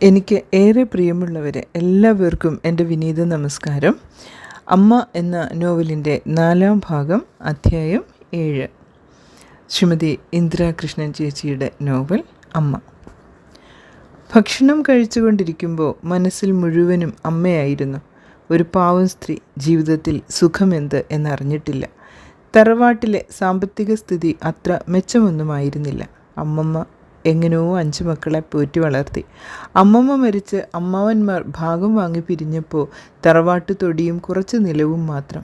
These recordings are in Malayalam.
എനിക്ക് ഏറെ പ്രിയമുള്ളവരെ എല്ലാവർക്കും എൻ്റെ വിനീത നമസ്കാരം. അമ്മ എന്ന നോവലിൻ്റെ 4-ാം ഭാഗം, അധ്യായം 7. ശ്രീമതി ഇന്ദിരാകൃഷ്ണൻ ചേച്ചിയുടെ നോവൽ അമ്മ. ഭക്ഷണം കഴിച്ചുകൊണ്ടിരിക്കുമ്പോൾ മനസ്സിൽ മുഴുവനും അമ്മയായിരുന്നു. ഒരു പാവം സ്ത്രീ ജീവിതത്തിൽ സുഖമെന്ത് എന്നറിഞ്ഞിട്ടില്ല. തറവാട്ടിലെ സാമ്പത്തിക സ്ഥിതി അത്ര മെച്ചമൊന്നുമായിരുന്നില്ല. അമ്മമ്മ എങ്ങനെയോ 5 മക്കളെ പോറ്റി വളർത്തി. അമ്മമ്മ മരിച്ച് അമ്മാവന്മാർ ഭാഗം വാങ്ങി പിരിഞ്ഞപ്പോൾ തറവാട്ട് തൊടിയും കുറച്ച് നിലവും മാത്രം.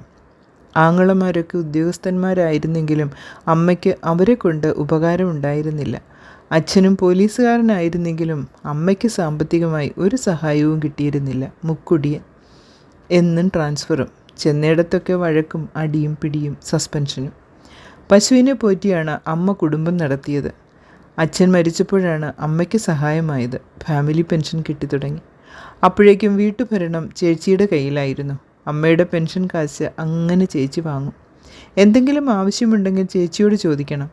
ആങ്ങളമാരൊക്കെ ഉദ്യോഗസ്ഥന്മാരായിരുന്നെങ്കിലും അമ്മയ്ക്ക് അവരെ കൊണ്ട് ഉപകാരമുണ്ടായിരുന്നില്ല. അച്ഛനും പോലീസുകാരനായിരുന്നെങ്കിലും അമ്മയ്ക്ക് സാമ്പത്തികമായി ഒരു സഹായവും കിട്ടിയിരുന്നില്ല. മുക്കുടിയൻ, എന്നും ട്രാൻസ്ഫറും, ചെന്നയിടത്തൊക്കെ വഴക്കും അടിയും പിടിയും സസ്പെൻഷനും. പശുവിനെ പോറ്റിയാണ് അമ്മ കുടുംബം നടത്തിയത്. അച്ഛൻ മരിച്ചപ്പോഴാണ് അമ്മയ്ക്ക് സഹായമായത്. Family pension കിട്ടിത്തുടങ്ങി. അപ്പോഴേക്കും വീട്ടുഭരണം ചേച്ചിയുടെ കയ്യിലായിരുന്നു. അമ്മയുടെ പെൻഷൻ കാശ് അങ്ങനെ ചേച്ചി വാങ്ങും. എന്തെങ്കിലും ആവശ്യമുണ്ടെങ്കിൽ ചേച്ചിയോട് ചോദിക്കണം.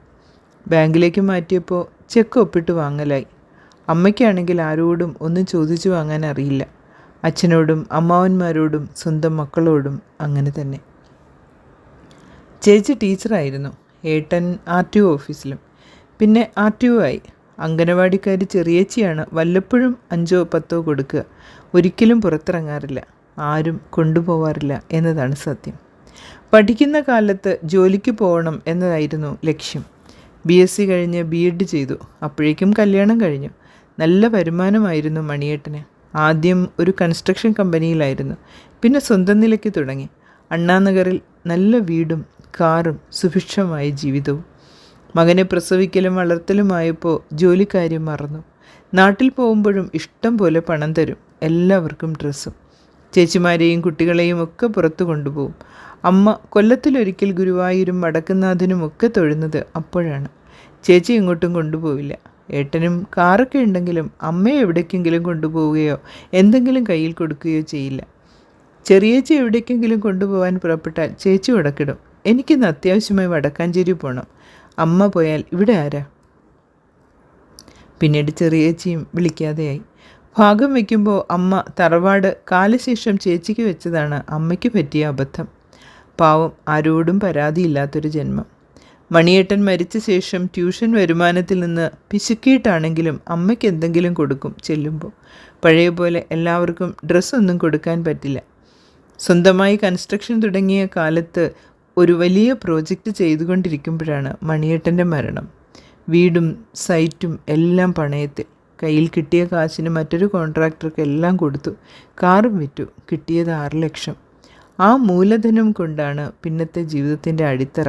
ബാങ്കിലേക്ക് മാറ്റിയപ്പോൾ ചെക്ക് ഒപ്പിട്ട് വാങ്ങലായി. അമ്മയ്ക്കാണെങ്കിൽ ആരോടും ഒന്നും ചോദിച്ചു വാങ്ങാൻ അറിയില്ല. അച്ഛനോടും അമ്മാവന്മാരോടും സ്വന്തം മക്കളോടും അങ്ങനെ തന്നെ. ചേച്ചി ടീച്ചറായിരുന്നു. ഏട്ടൻ RTO ഓഫീസിലും, പിന്നെ RTO ആയി. അംഗനവാടിക്കാരി ചെറിയേച്ചിയാണ് വല്ലപ്പോഴും 5-10 കൊടുക്കുക. ഒരിക്കലും പുറത്തിറങ്ങാറില്ല, ആരും കൊണ്ടുപോവാറില്ല എന്നതാണ് സത്യം. പഠിക്കുന്ന കാലത്ത് ജോലിക്ക് പോകണം എന്നതായിരുന്നു ലക്ഷ്യം. BSc കഴിഞ്ഞ് B.Ed ചെയ്തു. അപ്പോഴേക്കും കല്യാണം കഴിഞ്ഞു. നല്ല വരുമാനമായിരുന്നു മണിയേട്ടന്. ആദ്യം ഒരു കൺസ്ട്രക്ഷൻ കമ്പനിയിലായിരുന്നു, പിന്നെ സ്വന്തം നിലയ്ക്ക് തുടങ്ങി. അണ്ണാനഗറിൽ നല്ല വീടും കാറും സുഭിക്ഷമായ ജീവിതവും. മകനെ പ്രസവിക്കലും വളർത്തലുമായപ്പോൾ ജോലിക്കാര്യം മറന്നു. നാട്ടിൽ പോകുമ്പോഴും ഇഷ്ടം പോലെ പണം തരും. എല്ലാവർക്കും ഡ്രസ്സും. ചേച്ചിമാരെയും കുട്ടികളെയും ഒക്കെ പുറത്തു കൊണ്ടുപോകും. അമ്മ കൊല്ലത്തിലൊരിക്കൽ ഗുരുവായൂരും വടക്കുന്നാഥനുമൊക്കെ തൊഴുന്നത് അപ്പോഴാണ്. ചേച്ചി എങ്ങോട്ടും കൊണ്ടുപോവില്ല. ഏട്ടനും കാറൊക്കെ ഉണ്ടെങ്കിലും അമ്മയെ എവിടേക്കെങ്കിലും കൊണ്ടുപോവുകയോ എന്തെങ്കിലും കയ്യിൽ കൊടുക്കുകയോ ചെയ്യില്ല. ചെറിയേച്ചി എവിടേക്കെങ്കിലും കൊണ്ടുപോകാൻ പുറപ്പെട്ടാൽ ചേച്ചി ഉടക്കിടും. എനിക്കിന്ന് അത്യാവശ്യമായി വടക്കാഞ്ചേരി പോകണം. അമ്മ പോയാൽ ഇവിടെ ആരാ? പിന്നീട് ചെറിയേച്ചിയും വിളിക്കാതെയായി. ഭാഗം വയ്ക്കുമ്പോൾ അമ്മ തറവാട് കാലശേഷം ചേച്ചിക്ക് വെച്ചതാണ് അമ്മയ്ക്ക് പറ്റിയ അബദ്ധം. പാവം, ആരോടും പരാതിയില്ലാത്തൊരു ജന്മം. മണിയേട്ടൻ മരിച്ച ശേഷം ട്യൂഷൻ വരുമാനത്തിൽ നിന്ന് പിശുക്കിയിട്ടാണെങ്കിലും അമ്മയ്ക്ക് എന്തെങ്കിലും കൊടുക്കും ചെല്ലുമ്പോൾ. പഴയ പോലെ എല്ലാവർക്കും ഡ്രസ്സൊന്നും കൊടുക്കാൻ പറ്റില്ല. സ്വന്തമായി കൺസ്ട്രക്ഷൻ തുടങ്ങിയ കാലത്ത് ഒരു വലിയ പ്രോജക്റ്റ് ചെയ്തുകൊണ്ടിരിക്കുമ്പോഴാണ് മണിയേട്ടൻ്റെ മരണം. വീടും സൈറ്റും എല്ലാം പണയത്തിൽ. കയ്യിൽ കിട്ടിയ കാശിന് മറ്റൊരു കോൺട്രാക്ടർക്ക് എല്ലാം കൊടുത്തു. കാറും വിറ്റു. കിട്ടിയത് 6 ലക്ഷം. ആ മൂലധനം കൊണ്ടാണ് പിന്നത്തെ ജീവിതത്തിൻ്റെ അടിത്തറ.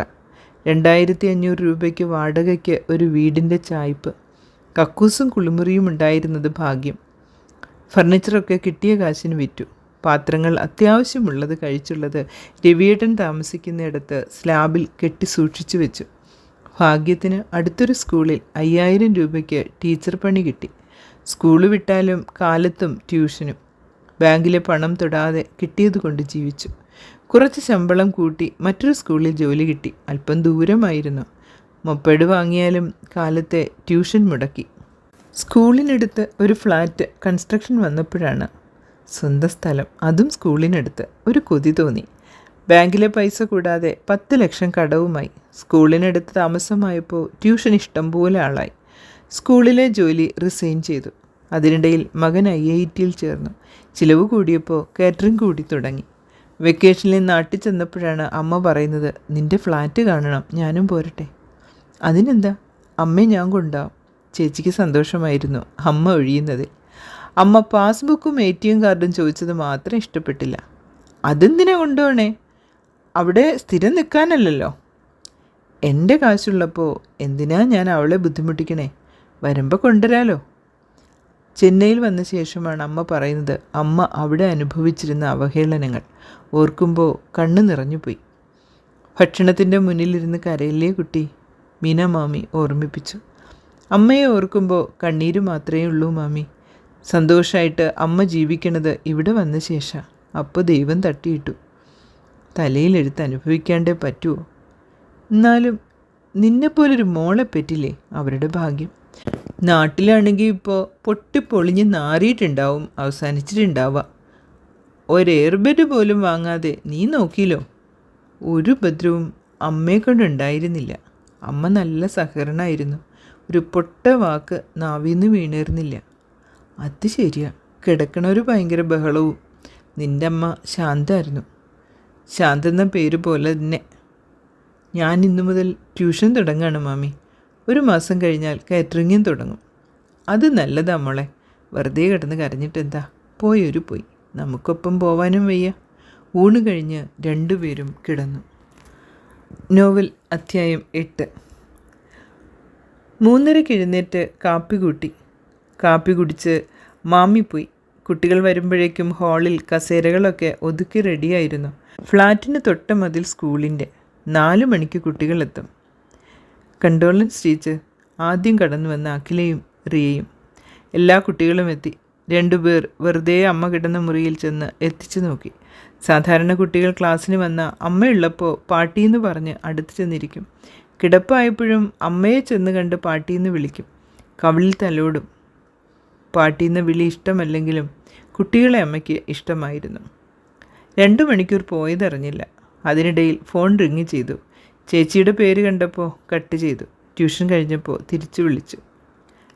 2500 രൂപയ്ക്ക് വാടകയ്ക്ക് ഒരു വീടിൻ്റെ ചായ്പ്. കക്കൂസും കുളിമുറിയും ഉണ്ടായിരുന്നത് ഭാഗ്യം. ഫർണിച്ചറൊക്കെ കിട്ടിയ കാശിന് വിറ്റു. പാത്രങ്ങൾ അത്യാവശ്യമുള്ളത് കഴിച്ചുള്ളത് രവിയേട്ടൻ താമസിക്കുന്നിടത്ത് സ്ലാബിൽ കെട്ടി സൂക്ഷിച്ചു വെച്ചു. ഭാഗ്യത്തിന് അടുത്തൊരു സ്കൂളിൽ 5000 രൂപയ്ക്ക് ടീച്ചർ പണി കിട്ടി. സ്കൂൾ വിട്ടാലും കാലത്തും ട്യൂഷനും. ബാങ്കിലെ പണം തൊടാതെ കിട്ടിയതുകൊണ്ട് ജീവിച്ചു. കുറച്ച് ശമ്പളം കൂട്ടി മറ്റൊരു സ്കൂളിൽ ജോലി കിട്ടി. അല്പം ദൂരമായിരുന്നു. മൊപ്പേഡ് വാങ്ങിയാലും കാലത്തെ ട്യൂഷൻ മുടക്കി. സ്കൂളിനടുത്ത് ഒരു ഫ്ലാറ്റ് കൺസ്ട്രക്ഷൻ വന്നപ്പോഴാണ് സ്വന്തം സ്ഥലം, അതും സ്കൂളിനടുത്ത്, ഒരു കൊതി തോന്നി. ബാങ്കിലെ പൈസ കൂടാതെ 10 ലക്ഷം കടവുമായി. സ്കൂളിനടുത്ത് താമസമായപ്പോൾ ട്യൂഷൻ ഇഷ്ടം പോലെ ആളായി. സ്കൂളിലെ ജോലി റിസൈൻ ചെയ്തു. അതിനിടയിൽ മകൻ IITയിൽ ചേർന്നു. ചിലവ് കൂടിയപ്പോൾ കാറ്ററിംഗ് കൂടി തുടങ്ങി. വെക്കേഷനിൽ നാട്ടിൽ ചെന്നപ്പോഴാണ് അമ്മ പറയുന്നത്, നിൻ്റെ ഫ്ലാറ്റ് കാണണം, ഞാനും പോരട്ടെ. അതിനെന്താ, അമ്മയെ ഞാൻ കൊണ്ടാവും. ചേച്ചിക്ക് സന്തോഷമായിരുന്നു അമ്മ ഒഴിയുന്നതിൽ. അമ്മ പാസ്ബുക്കും ATM കാർഡും ചോദിച്ചത് മാത്രം ഇഷ്ടപ്പെട്ടില്ല. അതെന്തിനാ കൊണ്ടുപോണേ? അവിടെ സ്ഥിരം നിൽക്കാനല്ലല്ലോ. എൻ്റെ കാശുള്ളപ്പോൾ എന്തിനാ ഞാൻ അവളെ ബുദ്ധിമുട്ടിക്കണേ? വരുമ്പോൾ കൊണ്ടുവരാലോ. ചെന്നൈയിൽ വന്ന ശേഷമാണ് അമ്മ പറയുന്നത് അമ്മ അവിടെ അനുഭവിച്ചിരുന്ന അവഹേളനങ്ങൾ ഓർക്കുമ്പോൾ കണ്ണ് നിറഞ്ഞുപോയി. ഭക്ഷണത്തിൻ്റെ മുന്നിലിരുന്ന് കരയില്ലേ കുട്ടി, മീന മാമി ഓർമ്മിപ്പിച്ചു. അമ്മയെ ഓർക്കുമ്പോൾ കണ്ണീര് മാത്രമേ ഉള്ളൂ മാമി. സന്തോഷമായിട്ട് അമ്മ ജീവിക്കണത് ഇവിടെ വന്ന ശേഷം. അപ്പോൾ ദൈവം തട്ടിയിട്ടു. തലയിലെടുത്ത് അനുഭവിക്കാണ്ടേ പറ്റുമോ? എന്നാലും നിന്നെപ്പോലൊരു മോളെ പറ്റില്ലേ അവരുടെ ഭാഗ്യം. നാട്ടിലാണെങ്കിൽ ഇപ്പോൾ പൊട്ടിപ്പൊളിഞ്ഞ് നാറിയിട്ടുണ്ടാവും അവസാനിച്ചിട്ടുണ്ടാവുക. ഒരു എയർബെഡ് പോലും വാങ്ങാതെ നീ നോക്കിയല്ലോ. ഒരു ഉപദ്രവവും അമ്മയെ കൊണ്ടുണ്ടായിരുന്നില്ല. അമ്മ നല്ല സഹകരണമായിരുന്നു. ഒരു പൊട്ട വാക്ക് നാവിന്ന് വീണേർന്നില്ല. അത് ശരിയാ, കിടക്കണൊരു ഭയങ്കര ബഹളവും. നിൻ്റെ അമ്മ ശാന്തമായിരുന്നു. ശാന്ത എന്ന പേര് പോലെ തന്നെ. ഞാൻ ഇന്നു മുതൽ ട്യൂഷൻ തുടങ്ങുകയാണ് മാമി. 1 മാസം കഴിഞ്ഞാൽ കാറ്ററിങ്ങും തുടങ്ങും. അത് നല്ലതാ മോളെ. വെറുതെ കിടന്ന് കരഞ്ഞിട്ടെന്താ, പോയി. നമുക്കൊപ്പം പോവാനും വയ്യ. ഊണ് കഴിഞ്ഞ് രണ്ടുപേരും കിടന്നു. നോവൽ അധ്യായം 8. 3:30 എഴുന്നേറ്റ് കാപ്പി കുടിച്ച് മാമി പോയി. കുട്ടികൾ വരുമ്പോഴേക്കും ഹാളിൽ കസേരകളൊക്കെ ഒതുക്കി റെഡിയായിരുന്നു. ഫ്ലാറ്റിന് തൊട്ട മതിൽ സ്കൂളിൻ്റെ. 4 മണിക്ക് കുട്ടികളെത്തും. Condolence teacher. ആദ്യം കടന്നു വന്ന അഖിലയും റിയയും. എല്ലാ കുട്ടികളും എത്തി. 2 പേർ വെറുതെ അമ്മ കിടന്ന മുറിയിൽ ചെന്ന് എത്തിച്ചു നോക്കി. സാധാരണ കുട്ടികൾ ക്ലാസ്സിന് വന്ന അമ്മയുള്ളപ്പോൾ പാട്ടിയെന്ന് പറഞ്ഞ് അടുത്ത് ചെന്നിരിക്കും. കിടപ്പായപ്പോഴും അമ്മയെ ചെന്ന് കണ്ട് പാട്ടിയെന്ന് വിളിക്കും. കവിളിൽ തലോടും. പാട്ടിയെന്ന വിളി ഇഷ്ടമല്ലെങ്കിലും കുട്ടികളെ അമ്മയ്ക്ക് ഇഷ്ടമായിരുന്നു. 2 മണിക്കൂർ പോയതറിഞ്ഞില്ല. അതിനിടയിൽ ഫോൺ റിങ് ചെയ്തു. ചേച്ചിയുടെ പേര് കണ്ടപ്പോൾ കട്ട് ചെയ്തു. ട്യൂഷൻ കഴിഞ്ഞപ്പോൾ തിരിച്ചു വിളിച്ചു.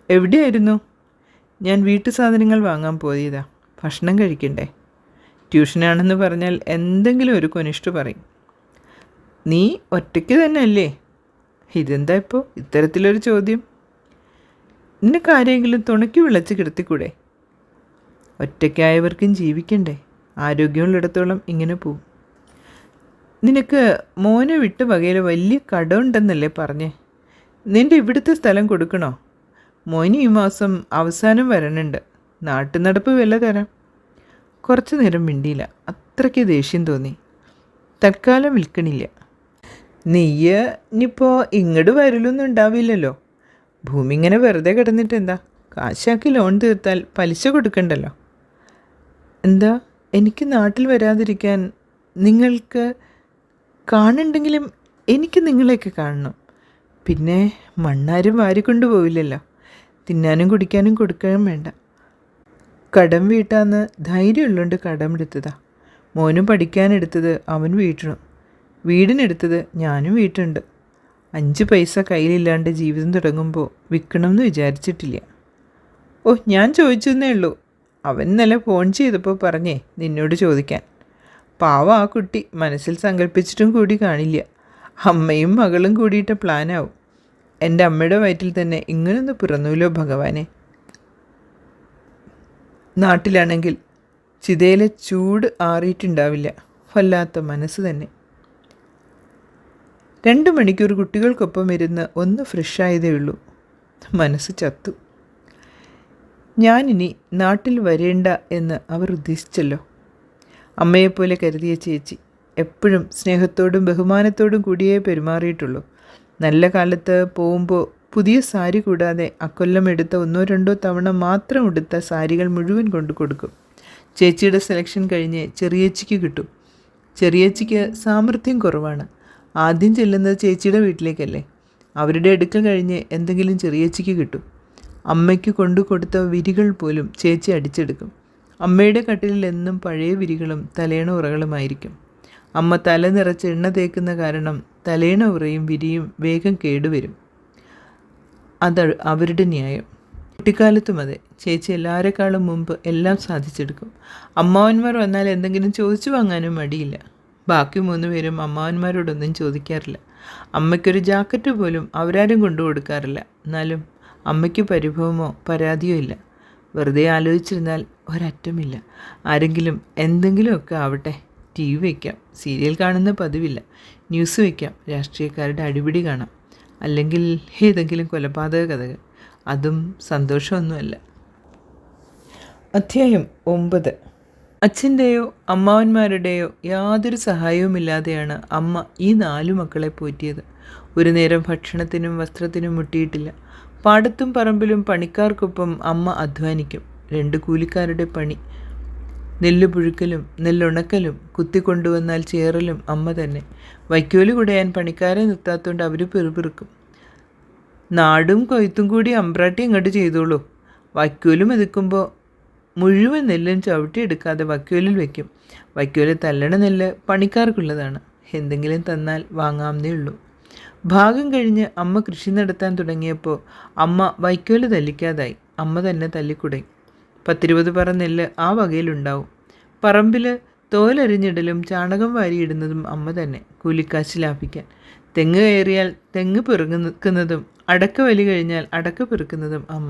എവിടെയായിരുന്നു? ഞാൻ വീട്ടു സാധനങ്ങൾ വാങ്ങാൻ പോയതാ. ഭക്ഷണം കഴിക്കണ്ടേ? ട്യൂഷനാണെന്ന് പറഞ്ഞാൽ എന്തെങ്കിലും ഒരു കൊനിഷ്ട് പറയും. നീ ഒറ്റയ്ക്ക് തന്നെ അല്ലേ? ഇതെന്താ ഇപ്പോൾ ഇത്തരത്തിലൊരു ചോദ്യം? നിനക്ക് ആരെങ്കിലും തുണയ്ക്ക് വിളിച്ച് കിടത്തിക്കൂടെ? ഒറ്റയ്ക്കായവർക്കും ജീവിക്കണ്ടേ? ആരോഗ്യമുള്ളിടത്തോളം ഇങ്ങനെ പോവും. നിനക്ക് മോനെ വിട്ട് വകയിൽ വലിയ കടമുണ്ടെന്നല്ലേ പറഞ്ഞേ? നിൻ്റെ ഇവിടുത്തെ സ്ഥലം കൊടുക്കണോ? മോന് ഈ മാസം അവസാനം വരണുണ്ട്. നാട്ടുനടപ്പ് വില തരാം. കുറച്ചു നേരം മിണ്ടിയില്ല. അത്രയ്ക്ക് ദേഷ്യം തോന്നി. തൽക്കാലം വിൽക്കണില്ല. നീയ് ഇനിയിപ്പോൾ ഇങ്ങോട്ട് വരലൊന്നും ഉണ്ടാവില്ലല്ലോ. ഭൂമി ഇങ്ങനെ വെറുതെ കിടന്നിട്ട് എന്താ? കാശാക്കി ലോൺ തീർത്താൽ പലിശ കൊടുക്കണ്ടല്ലോ. എന്താ എനിക്ക് നാട്ടിൽ വരാതിരിക്കാൻ? നിങ്ങൾക്ക് കാണുന്നുണ്ടെങ്കിലും എനിക്ക് നിങ്ങളെയൊക്കെ കാണണം. പിന്നെ മണ്ണാരും വാരിക്കൊണ്ടു പോവില്ലല്ലോ. തിന്നാനും കുടിക്കാനും കൊടുക്കാനും വേണ്ട. കടം വീട്ടാന്ന് ധൈര്യമുള്ളതുകൊണ്ട് കടമെടുത്തതാ. മോനും പഠിക്കാനെടുത്തത് അവൻ വീട്ടണം. വീടിനെടുത്തത് ഞാനും വീട്ടുണ്ട്. 5 പൈസ കയ്യിലില്ലാണ്ട് ജീവിതം തുടങ്ങുമ്പോൾ വിൽക്കണമെന്ന് വിചാരിച്ചിട്ടില്ല. ഞാൻ ചോദിച്ചെന്നേ ഉള്ളൂ. അവൻ ഇന്നലെ ഫോൺ ചെയ്തപ്പോൾ പറഞ്ഞേ നിന്നോട് ചോദിക്കാൻ. പാവം ആ കുട്ടി മനസ്സിൽ സങ്കല്പിച്ചിട്ടും കൂടി കാണില്ല. അമ്മയും മകളും കൂടിയിട്ട് പ്ലാനാവും. എൻ്റെ അമ്മയുടെ വയറ്റിൽ തന്നെ ഇങ്ങനൊന്ന് പിറന്നൂലോ ഭഗവാനെ. നാട്ടിലാണെങ്കിൽ ചിതയിലെ ചൂട് ആറിയിട്ടുണ്ടാവില്ല. വല്ലാത്ത മനസ്സ് തന്നെ. 2 മണിക്കൂർ കുട്ടികൾക്കൊപ്പം ഇരുന്ന് ഒന്ന് ഫ്രഷായതേ ഉള്ളൂ. മനസ്സ് ചത്തു. ഞാനിനി നാട്ടിൽ വരേണ്ട എന്ന് അവർ ഉദ്ദേശിച്ചല്ലോ. അമ്മയെപ്പോലെ കരുതിയ ചേച്ചി എപ്പോഴും സ്നേഹത്തോടും ബഹുമാനത്തോടും കൂടിയേ പെരുമാറിയിട്ടുള്ളൂ. നല്ല കാലത്ത് പോകുമ്പോൾ പുതിയ സാരി കൂടാതെ അക്കൊല്ലം എടുത്ത 1-2 തവണ മാത്രം ഉടുത്ത സാരികൾ മുഴുവൻ കൊണ്ടു കൊടുക്കും. ചേച്ചിയുടെ സെലക്ഷൻ കഴിഞ്ഞ് ചെറിയേച്ചിക്ക് കിട്ടും. ചെറിയേച്ചിക്ക് സാമർഥ്യം കുറവാണ്. ആദ്യം ചെല്ലുന്നത് ചേച്ചിയുടെ വീട്ടിലേക്കല്ലേ. അവരുടെ അടുക്കൽ കഴിഞ്ഞ് എന്തെങ്കിലും ചെറിയേച്ചിക്ക് കിട്ടും. അമ്മയ്ക്ക് കൊണ്ടു കൊടുത്ത വിരികൾ പോലും ചേച്ചി അടിച്ചെടുക്കും. അമ്മയുടെ കട്ടിലിൽ എന്നും പഴയ വിരികളും തലേണ ഉറകളുമായിരിക്കും. അമ്മ തല നിറച്ച് എണ്ണ തേക്കുന്ന കാരണം തലേണ ഉറയും വിരിയും വേഗം കേടുവരും. അത് അവരുടെ ന്യായം. കുട്ടിക്കാലത്തും അതെ. ചേച്ചി എല്ലാവരെക്കാളും മുമ്പ് എല്ലാം സാധിച്ചെടുക്കും. അമ്മാവന്മാർ വന്നാൽ എന്തെങ്കിലും ചോദിച്ചു വാങ്ങാനും മടിയില്ല. ബാക്കി 3 പേരും അമ്മാവന്മാരോടൊന്നും ചോദിക്കാറില്ല. അമ്മയ്ക്കൊരു ജാക്കറ്റ് പോലും അവരാരും കൊണ്ടു കൊടുക്കാറില്ല. എന്നാലും അമ്മയ്ക്ക് പരിഭവമോ പരാതിയോ ഇല്ല. വെറുതെ ആലോചിച്ചിരുന്നാൽ ഒരറ്റമില്ല. ആരെങ്കിലും എന്തെങ്കിലുമൊക്കെ ആവട്ടെ. TV വയ്ക്കാം. സീരിയൽ കാണുന്ന പതിവില്ല. ന്യൂസ് വയ്ക്കാം. രാഷ്ട്രീയക്കാരുടെ അടിപിടി കാണാം. അല്ലെങ്കിൽ ഏതെങ്കിലും കൊലപാതക കഥകൾ. അതും സന്തോഷമൊന്നുമല്ല. അധ്യായം 9. അച്ഛൻ്റെയോ അമ്മാവന്മാരുടെയോ യാതൊരു സഹായവുമില്ലാതെയാണ് അമ്മ ഈ 4 മക്കളെ പോറ്റിയത്. ഒരു നേരം ഭക്ഷണത്തിനും വസ്ത്രത്തിനും മുട്ടിയിട്ടില്ല. പാടത്തും പറമ്പിലും പണിക്കാർക്കൊപ്പം അമ്മ അധ്വാനിക്കും. 2 കൂലിക്കാരുടെ പണി. നെല്ല് പുഴുക്കലും നെല്ലുണക്കലും കുത്തിക്കൊണ്ടുവന്നാൽ ചേറലും അമ്മ തന്നെ. വൈക്കോല് കുടയാൻ പണിക്കാരെ നിർത്താത്തതുകൊണ്ട് അവർ പെറുപിറുക്കും. നാടും കൊയ്ത്തും കൂടി അമ്പ്രാട്ടി ഇങ്ങോട്ട് ചെയ്തോളൂ. വൈക്കോലും എതുക്കുമ്പോൾ മുഴുവൻ നെല്ലും ചവിട്ടിയെടുക്കാതെ വൈക്കോലിൽ വെക്കും. വൈക്കോല് തല്ലണ നെല്ല് പണിക്കാർക്കുള്ളതാണ്. എന്തെങ്കിലും തന്നാൽ വാങ്ങാമെന്നേ ഉള്ളൂ. ഭാഗം കഴിഞ്ഞ് അമ്മ കൃഷി നടത്താൻ തുടങ്ങിയപ്പോൾ അമ്മ വൈക്കോല് തല്ലിക്കാതായി. അമ്മ തന്നെ തല്ലിക്കുടയും. 10-20 പറ നെല്ല് ആ വകയിലുണ്ടാവും. പറമ്പിൽ തോലരിഞ്ഞിടലും ചാണകം വാരിയിടുന്നതും അമ്മ തന്നെ, കൂലിക്കാശ് ലാഭിക്കാൻ. തെങ്ങ് കയറിയാൽ തെങ്ങ് പെറുക്കുന്നതും അടക്ക വലി കഴിഞ്ഞാൽ അടക്ക പെറുക്കുന്നതും അമ്മ.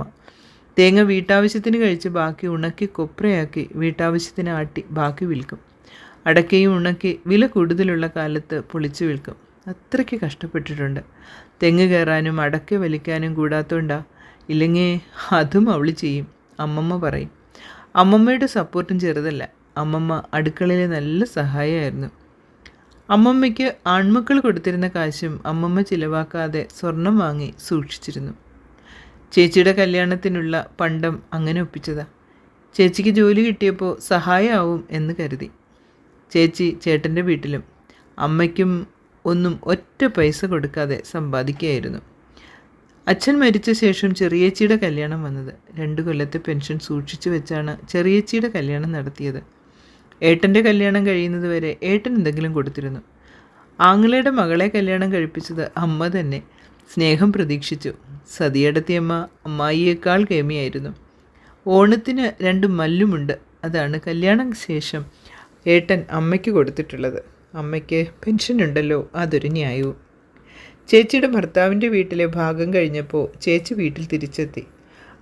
തേങ്ങ വീട്ടാവശ്യത്തിന് കഴിച്ച് ബാക്കി ഉണക്കി കൊപ്രയാക്കി വീട്ടാവശ്യത്തിന് ആട്ടി ബാക്കി വിൽക്കും. അടക്കയും ഉണക്കി വില കൂടുതലുള്ള കാലത്ത് പൊളിച്ചു വിൽക്കും. അത്രയ്ക്ക് കഷ്ടപ്പെട്ടിട്ടുണ്ട്. തെങ്ങ് കയറാനും അടക്ക വലിക്കാനും കൂടാത്തോണ്ടാ. ഇല്ലെങ്കിൽ അതും അവൾ ചെയ്യും. അമ്മമ്മ പറയും. അമ്മമ്മയുടെ സപ്പോർട്ടും ചെറുതല്ല. അമ്മമ്മ അടുക്കളയിൽ നല്ല സഹായമായിരുന്നു. അമ്മമ്മയ്ക്ക് ആൺമക്കൾ കൊടുത്തിരുന്ന കാശും അമ്മമ്മ ചിലവാക്കാതെ സ്വർണം വാങ്ങി സൂക്ഷിച്ചിരുന്നു. ചേച്ചിയുടെ കല്യാണത്തിനുള്ള പണ്ടം അങ്ങനെ ഒപ്പിച്ചതാ. ചേച്ചിക്ക് ജോലി കിട്ടിയപ്പോൾ സഹായമാവും എന്ന് കരുതി. ചേച്ചി ചേട്ടൻ്റെ വീട്ടിലും അമ്മയ്ക്കും ഒന്നും ഒറ്റ പൈസ കൊടുക്കാതെ സമ്പാദിക്കുകയായിരുന്നു. അച്ഛൻ മരിച്ച ശേഷം ചെറിയേച്ചിയുടെ കല്യാണം വന്നത്. 2 കൊല്ലത്തെ പെൻഷൻ സൂക്ഷിച്ചു വെച്ചാണ് ചെറിയേച്ചിയുടെ കല്യാണം നടത്തിയത്. ഏട്ടൻ്റെ കല്യാണം കഴിയുന്നത് വരെ ഏട്ടൻ എന്തെങ്കിലും കൊടുത്തിരുന്നു. ആങ്ങളയുടെ മകളെ കല്യാണം കഴിപ്പിച്ചത് അമ്മ തന്നെ. സ്നേഹം പ്രതീക്ഷിച്ചു. സതിയടത്തിയമ്മ അമ്മായിയേക്കാൾ കേമിയായിരുന്നു. ഓണത്തിന് 2 മല്ലുമുണ്ട്. അതാണ് കല്യാണം ശേഷം ഏട്ടൻ അമ്മയ്ക്ക് കൊടുത്തിട്ടുള്ളത്. അമ്മയ്ക്ക് പെൻഷൻ ഉണ്ടല്ലോ, അതൊരു ന്യായവും. ചേച്ചിയുടെ ഭർത്താവിൻ്റെ വീട്ടിലെ ഭാഗം കഴിഞ്ഞപ്പോൾ ചേച്ചി വീട്ടിൽ തിരിച്ചെത്തി.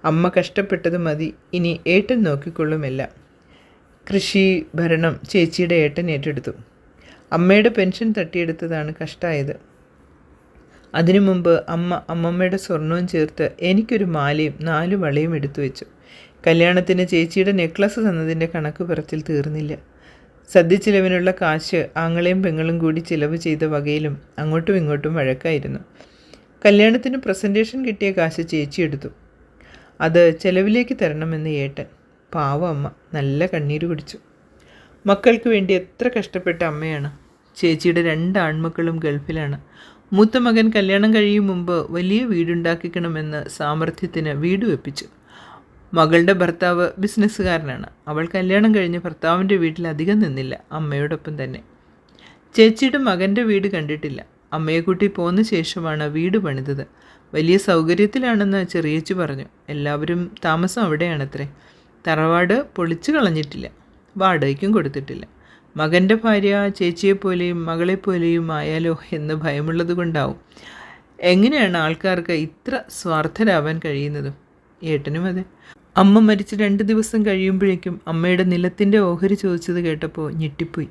അമ്മ കഷ്ടപ്പെട്ടത് മതി, ഇനി ഏട്ടൻ നോക്കിക്കൊള്ളുമെല്ലാം. കൃഷി ഭരണം ചേച്ചിയുടെ ഏട്ടൻ ഏറ്റെടുത്തു. അമ്മയുടെ പെൻഷൻ തട്ടിയെടുത്തതാണ് കഷ്ടമായത്. അതിനു മുമ്പ് അമ്മമ്മയുടെ സ്വർണവും ചേർത്ത് എനിക്കൊരു മാലയും 4 വളയും എടുത്തു വെച്ചു. കല്യാണത്തിന് ചേച്ചിയുടെ നെക്ലസ് തന്നതിൻ്റെ കണക്ക് പറച്ചിൽ തീർന്നില്ല. സദ്യ ചിലവിനുള്ള കാശ് ആങ്ങളെയും പെങ്ങളും കൂടി ചിലവ് ചെയ്ത വകയിലും അങ്ങോട്ടും ഇങ്ങോട്ടും വഴക്കായിരുന്നു. കല്യാണത്തിന് പ്രസൻറ്റേഷൻ കിട്ടിയ കാശ് ചേച്ചി എടുത്തു. അത് ചിലവിലേക്ക് തരണമെന്ന് ഏട്ടൻ. പാവം അമ്മ നല്ല കണ്ണീര് കുടിച്ചു. മക്കൾക്ക് വേണ്ടി എത്ര കഷ്ടപ്പെട്ട അമ്മയാണ്. ചേച്ചിയുടെ 2 ആൺമക്കളും ഗൾഫിലാണ്. മൂത്ത മകൻ കല്യാണം കഴിയും മുമ്പ് വലിയ വീടുണ്ടാക്കിക്കണമെന്ന് സാമർഥ്യത്തിന് വീട് വെപ്പിച്ചു. മകളുടെ ഭർത്താവ് ബിസിനസ്സുകാരനാണ്. അവൾ കല്യാണം കഴിഞ്ഞ് ഭർത്താവിൻ്റെ വീട്ടിൽ അധികം നിന്നില്ല, അമ്മയോടൊപ്പം തന്നെ. ചേച്ചിയുടെ മകൻ്റെ വീട് കണ്ടിട്ടില്ല. അമ്മയെ കൂട്ടി പോന്ന ശേഷമാണ് വീട് പണിതത്. വലിയ സൗകര്യത്തിലാണെന്ന് ചെറിയേച്ചി പറഞ്ഞു. എല്ലാവരും താമസം അവിടെയാണത്രേ. തറവാട് പൊളിച്ചു കളഞ്ഞിട്ടില്ല, വാടകയ്ക്കും കൊടുത്തിട്ടില്ല. മകൻ്റെ ഭാര്യ ചേച്ചിയെപ്പോലെയും മകളെപ്പോലെയും ആയാലോ എന്ന് ഭയമുള്ളത് കൊണ്ടാവും. എങ്ങനെയാണ് ആൾക്കാർക്ക് ഇത്ര സ്വാർത്ഥരാവാൻ കഴിയുന്നതും? ഏട്ടനും അതെ. അമ്മ മരിച്ച് 2 ദിവസം കഴിയുമ്പോഴേക്കും അമ്മയുടെ നിലത്തിൻ്റെ ഓഹരി ചോദിച്ചത് കേട്ടപ്പോൾ ഞെട്ടിപ്പോയി.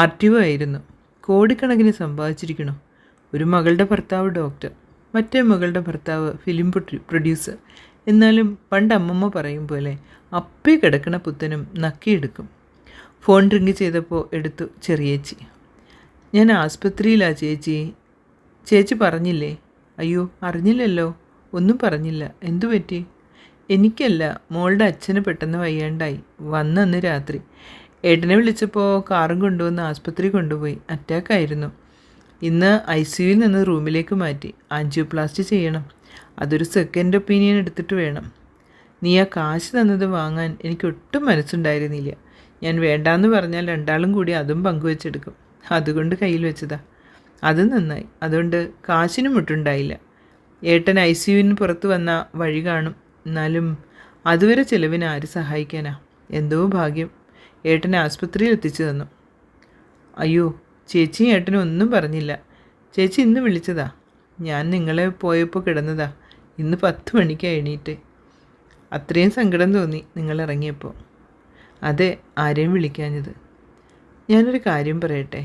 RTO ആയിരുന്നു. കോടിക്കണക്കിന് സമ്പാദിച്ചിരിക്കണോ. ഒരു മകളുടെ ഭർത്താവ് ഡോക്ടർ, മറ്റേ മകളുടെ ഭർത്താവ് ഫിലിം പ്രൊഡ്യൂസർ. എന്നാലും പണ്ട് അമ്മമ്മ പറയും പോലെ അപ്പേ കിടക്കണ പുത്തനും നക്കിയെടുക്കും. ഫോൺ റിങ് ചെയ്തപ്പോൾ എടുത്തു ചെറിയേച്ചി. ഞാൻ ആസ്പത്രിയിലാണ് ചേച്ചി. ചേച്ചി പറഞ്ഞില്ലേ? അയ്യോ അറിഞ്ഞില്ലല്ലോ. ഒന്നും പറഞ്ഞില്ല. എന്തു പറ്റി? എനിക്കല്ല, മോളുടെ അച്ഛന് പെട്ടെന്ന് വയ്യാണ്ടായി. വന്നന്ന് രാത്രി ഏട്ടനെ വിളിച്ചപ്പോൾ കാറും കൊണ്ടുവന്ന് ആസ്പത്രി കൊണ്ടുപോയി. അറ്റാക്കായിരുന്നു. ഇന്ന് ICUവിൽ നിന്ന് റൂമിലേക്ക് മാറ്റി. ആൻജിയോപ്ലാസ്റ്റി ചെയ്യണം. അതൊരു സെക്കൻഡ് ഒപ്പീനിയൻ എടുത്തിട്ട് വേണം. നീ ആ കാശ് തന്നത് വാങ്ങാൻ എനിക്കൊട്ടും മനസ്സുണ്ടായിരുന്നില്ല. ഞാൻ വേണ്ടാന്ന് പറഞ്ഞാൽ 2 ആളും കൂടി അതും പങ്കുവെച്ചെടുക്കും. അതുകൊണ്ട് കയ്യിൽ വെച്ചതാ. അത് നന്നായി. അതുകൊണ്ട് കാശിന് മുട്ടുണ്ടായില്ല. ഏട്ടൻ ICUവിന് പുറത്ത് വന്ന വഴി കാണും. എന്നാലും അതുവരെ ചിലവിന് ആര് സഹായിക്കാനാ? എന്തോ ഭാഗ്യം, ഏട്ടനെ ആസ്പത്രിയിൽ എത്തിച്ചു തന്നു. അയ്യോ, ചേച്ചിയും ഏട്ടനും ഒന്നും പറഞ്ഞില്ല. ചേച്ചി ഇന്ന് വിളിച്ചതാ. ഞാൻ നിങ്ങളെ പോയപ്പോൾ കിടന്നതാ. ഇന്ന് 10 മണിക്കാണ് എണീറ്റ്. അത്രയും സങ്കടം തോന്നി നിങ്ങൾ ഇറങ്ങിയപ്പോൾ. അതെ, ആരെയും വിളിക്കാഞ്ഞത്. ഞാനൊരു കാര്യം പറയട്ടെ.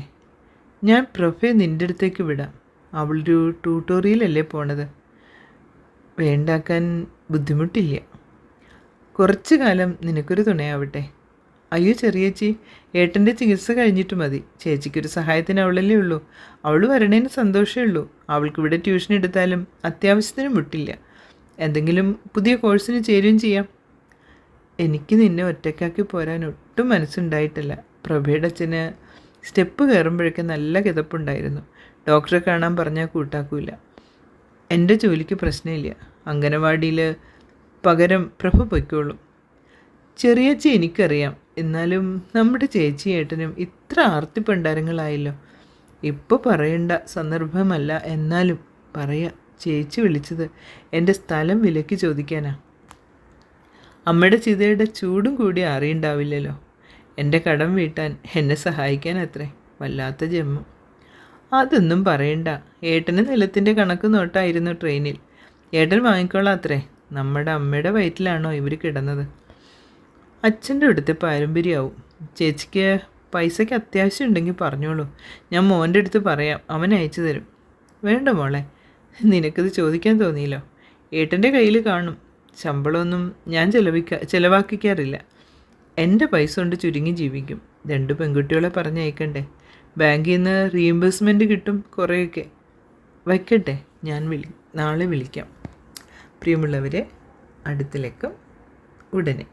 ഞാൻ പ്രൊഫയെ നിൻ്റെ അടുത്തേക്ക് വിടാം. അവളൊരു ട്യൂട്ടോറിയലല്ലേ പോണത്. വേണ്ടാക്കാൻ ബുദ്ധിമുട്ടില്ല. കുറച്ചു കാലം നിനക്കൊരു തുണയാവട്ടെ. അയ്യോ ചെറിയേച്ചി, ഏട്ടൻ്റെ ചികിത്സ കഴിഞ്ഞിട്ട് മതി. ചേച്ചിക്കൊരു സഹായത്തിന് അവളല്ലേ ഉള്ളൂ. അവൾ വരണേന് സന്തോഷമേ ഉള്ളൂ. അവൾക്കിവിടെ ട്യൂഷൻ എടുത്താലും അത്യാവശ്യത്തിന് മുട്ടില്ല. എന്തെങ്കിലും പുതിയ കോഴ്സിന് ചേരുകയും ചെയ്യാം. എനിക്ക് നിന്നെ ഒറ്റയ്ക്കാക്കി പോരാൻ ഒട്ടും മനസ്സുണ്ടായിട്ടില്ല. പ്രഭയുടെ അച്ഛന് സ്റ്റെപ്പ് കയറുമ്പോഴൊക്കെ നല്ല കിതപ്പുണ്ടായിരുന്നു. ഡോക്ടറെ കാണാൻ പറഞ്ഞാൽ കൂട്ടാക്കൂല. എൻ്റെ ജോലിക്ക് പ്രശ്നമില്ല. അംഗനവാടിയിൽ പകരം പ്രഭ പൊയ്ക്കോളും. ചെറിയച്ചി എനിക്കറിയാം. എന്നാലും നമ്മുടെ ചേച്ചി ഏട്ടനും ഇത്ര ആർത്തിപ്പണ്ടാരങ്ങളായല്ലോ. ഇപ്പോൾ പറയേണ്ട സന്ദർഭമല്ല. എന്നാലും പറയാം. ചേച്ചി വിളിച്ചത് എൻ്റെ സ്ഥലം വിലയ്ക്ക് ചോദിക്കാനാ. അമ്മയുടെ ചിതയുടെ ചൂടും കൂടി അറിയണ്ടാവില്ലല്ലോ. എൻ്റെ കടം വീട്ടാൻ എന്നെ സഹായിക്കാൻ അത്രേ. വല്ലാത്ത ജന്മം. അതൊന്നും പറയണ്ട. ഏട്ടന് നിലത്തിൻ്റെ കണക്ക് നോട്ടായിരുന്നു ട്രെയിനിൽ. ഏട്ടൻ വാങ്ങിക്കോളാം അത്രേ. നമ്മുടെ അമ്മയുടെ വയറ്റിലാണോ ഇവർ കിടന്നത്? അച്ഛൻ്റെ അടുത്ത് പാരമ്പര്യമാവും. ചേച്ചിക്ക് പൈസയ്ക്ക് അത്യാവശ്യം ഉണ്ടെങ്കിൽ പറഞ്ഞോളൂ. ഞാൻ മോൻ്റെ അടുത്ത് പറയാം, അവൻ അയച്ചു തരും. വേണ്ട മോളെ, നിനക്കത് ചോദിക്കാൻ തോന്നിയില്ലോ. ഏട്ടൻ്റെ കയ്യിൽ കാണും. ശമ്പളമൊന്നും ഞാൻ ചിലവാക്കിക്കാറില്ല. എൻ്റെ പൈസ കൊണ്ട് ചുരുങ്ങി ജീവിക്കും. 2 പെൺകുട്ടികളെ പറഞ്ഞയക്കണ്ടേ. ബാങ്കിൽ നിന്ന് റീഇംബേഴ്സ്മെൻറ്റ് കിട്ടും കുറേയൊക്കെ. വയ്ക്കട്ടെ, ഞാൻ നാളെ വിളിക്കാം. പ്രിയമുള്ളവരെ, അടുത്ത ലക്കം ഉടനെ.